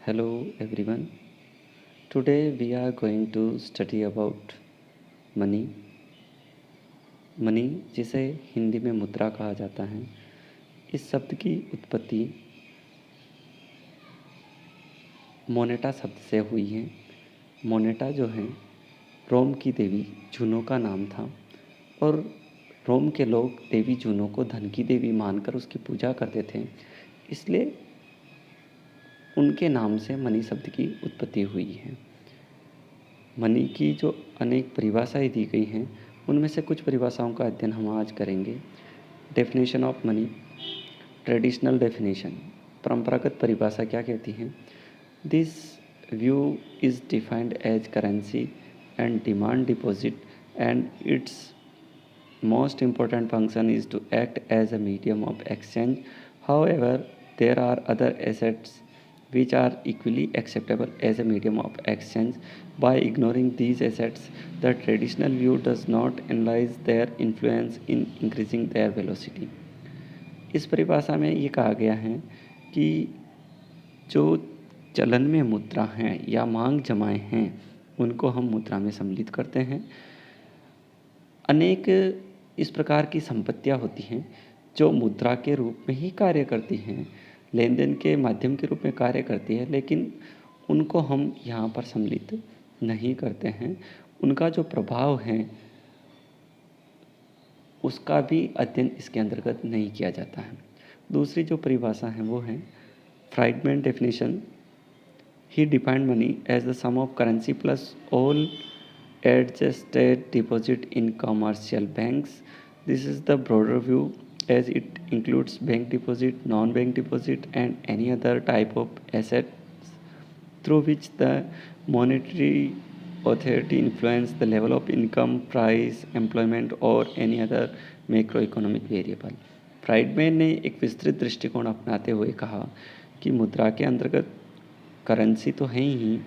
Hello everyone. Today we are going to study about money. Money जिसे हिंदी में मुद्रा कहा जाता है, इस शब्द की उत्पत्ति मोनेटा शब्द से हुई है। मोनेटा जो है रोम की देवी जूनो का नाम था और रोम के लोग देवी जूनो को धन की देवी मानकर उसकी पूजा करते थे, इसलिए उनके नाम से मनी शब्द की उत्पत्ति हुई है। मनी की जो अनेक परिभाषाएं दी गई हैं, उनमें से कुछ परिभाषाओं का अध्ययन हम आज करेंगे। Definition of money, traditional definition, परंपरागत परिभाषा क्या कहती है? This view is defined as currency and demand deposit and it's most important function is to act as a medium of exchange. However, there are other assets which are equally acceptable as a medium of exchange. By ignoring these assets, the traditional view does not analyze their influence in increasing their velocity. इस परिभाषा में ये कहा गया है कि जो चलन में मुद्रा हैं या मांग जमाएं हैं, उनको हम मुद्रा में सम्मिलित करते हैं। अनेक इस प्रकार की संपत्तियां होती हैं जो मुद्रा के रूप में ही कार्य करती हैं, लेन देन के माध्यम के रूप में कार्य करती है, लेकिन उनको हम यहाँ पर सम्मिलित नहीं करते हैं। उनका जो प्रभाव है उसका भी अध्ययन इसके अंतर्गत नहीं किया जाता है। दूसरी जो परिभाषा है वो है Friedman definition. He defined money as the sum of currency plus all adjusted deposit in commercial banks. This is the broader view as it includes bank deposit, non-bank deposit and any other type of assets through which the monetary authority influence the level of income, price, employment or any other macroeconomic variable. Friedman ने एक विस्तृत दृष्टिकोण अपनाते हुए कहा कि मुद्रा के अंतर्गत करेंसी तो है ही,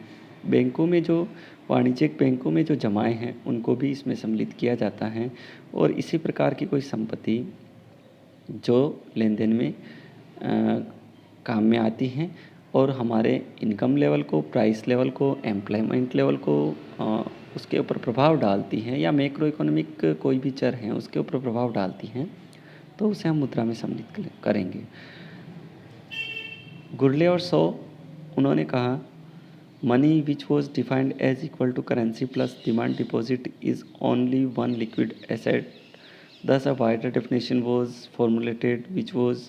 बैंकों में जो वाणिज्यिक बैंकों में जो जमाएं हैं उनको भी इसमें सम्मिलित किया जाता है और इसी प्रकार की कोई संपत्ति जो लेन देन में काम में आती हैं और हमारे इनकम लेवल को, प्राइस लेवल को, एम्प्लॉयमेंट लेवल को उसके ऊपर प्रभाव डालती हैं या मैक्रो इकोनॉमिक कोई भी चर हैं उसके ऊपर प्रभाव डालती हैं, तो उसे हम मुद्रा में सम्मिलित करेंगे। गुरले और सो उन्होंने कहा money which was defined as equal to currency plus demand deposit is only one liquid asset. Thus a wider definition was formulated which was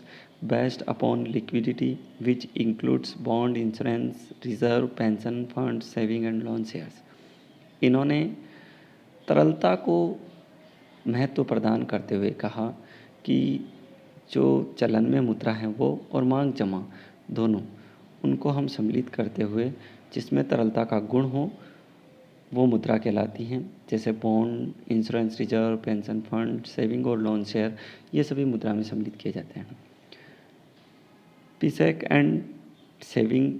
based upon liquidity, which includes bond, insurance, reserve, pension funds, saving and loan shares. इन्होंने तरलता को महत्व प्रदान करते हुए कहा कि जो चलन में मुद्रा है वो और मांग जमा दोनों, उनको हम सम्मिलित करते हुए जिसमें तरलता का गुण हो वो मुद्रा कहलाती हैं। जैसे bond, insurance, reserve, pension fund, saving और लोन शेयर, ये सभी मुद्रा में सम्मिलित किए जाते हैं। पिसेक एंड सेविंग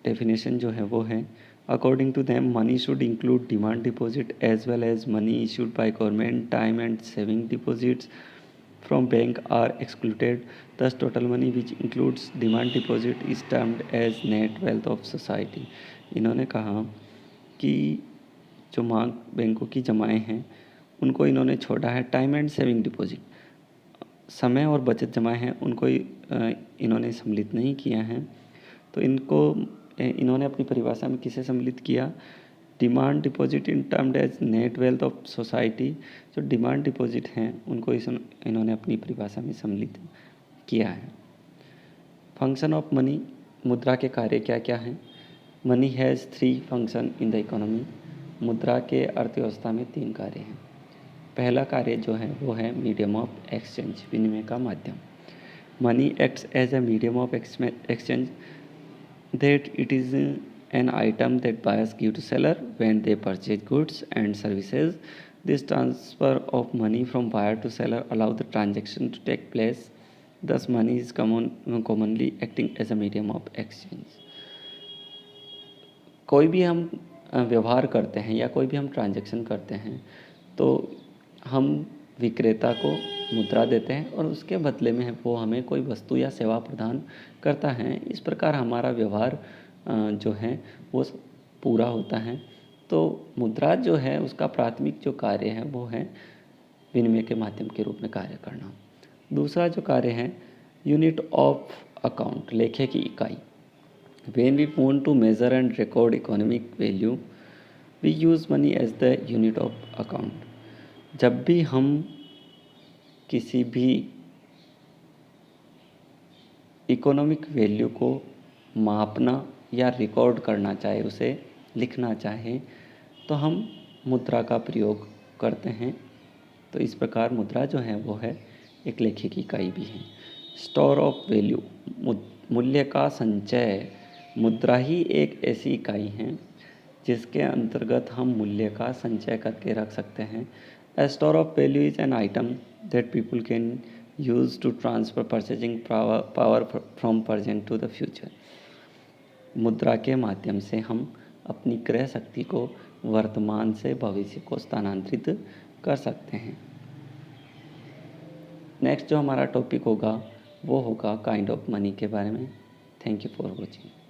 डेफिनेशन जो है वो है according to them money should include demand deposit as well as money issued by government, time and saving deposits from bank are excluded. Thus total money which includes demand deposit is termed as net wealth of society. इन्होंने कहा कि जो मांग बैंकों की जमाएं हैं उनको इन्होंने छोड़ा है। टाइम एंड सेविंग डिपॉजिट, समय और बचत जमाएं हैं, उनको इन्होंने सम्मिलित नहीं किया है। तो इन्होंने अपनी परिभाषा में किसे सम्मिलित किया? Demand deposit in termed as net wealth of society. जो डिमांड डिपॉजिट हैं उनको इन्होंने अपनी परिभाषा में सम्मिलित किया है। फंक्शन ऑफ मनी, मुद्रा के कार्य क्या क्या हैं? Money has 3 function in the economy. मुद्रा के अर्थव्यवस्था में 3 कार्य हैं। पहला कार्य जो है वो है मीडियम ऑफ एक्सचेंज, विनिमय का माध्यम। Money acts as a medium of exchange that it is an item that buyers give to seller when they purchase goods and services. This transfer of money from buyer to seller allow the transaction to take place. Thus money is commonly acting as a medium of exchange. कोई भी हम व्यवहार करते हैं या कोई भी हम ट्रांजैक्शन करते हैं तो हम विक्रेता को मुद्रा देते हैं और उसके बदले में वो हमें कोई वस्तु या सेवा प्रदान करता है। इस प्रकार हमारा व्यवहार जो है वो पूरा होता है। तो मुद्रा जो है उसका प्राथमिक जो कार्य है वो है विनिमय के माध्यम के रूप में कार्य करना। दूसरा जो कार्य है यूनिट ऑफ अकाउंट, लेखे की इकाई। When we want to measure and record economic value, we use money as the unit of account. जब भी हम किसी भी इकोनॉमिक वैल्यू को मापना या रिकॉर्ड करना चाहे, उसे लिखना चाहे, तो हम मुद्रा का प्रयोग करते हैं। तो इस प्रकार मुद्रा जो है वो है एक लेखे की इकाई भी है। स्टोर ऑफ वैल्यू, मूल्य का संचय। मुद्रा ही एक ऐसी इकाई है जिसके अंतर्गत हम मूल्य का संचय करके रख सकते हैं। A store of value is an item that people can use to transfer purchasing power from present to the future. मुद्रा के माध्यम से हम अपनी क्रय शक्ति को वर्तमान से भविष्य को स्थानांतरित कर सकते हैं। नेक्स्ट जो हमारा टॉपिक होगा वो होगा काइंड ऑफ मनी के बारे में। Thank you for watching.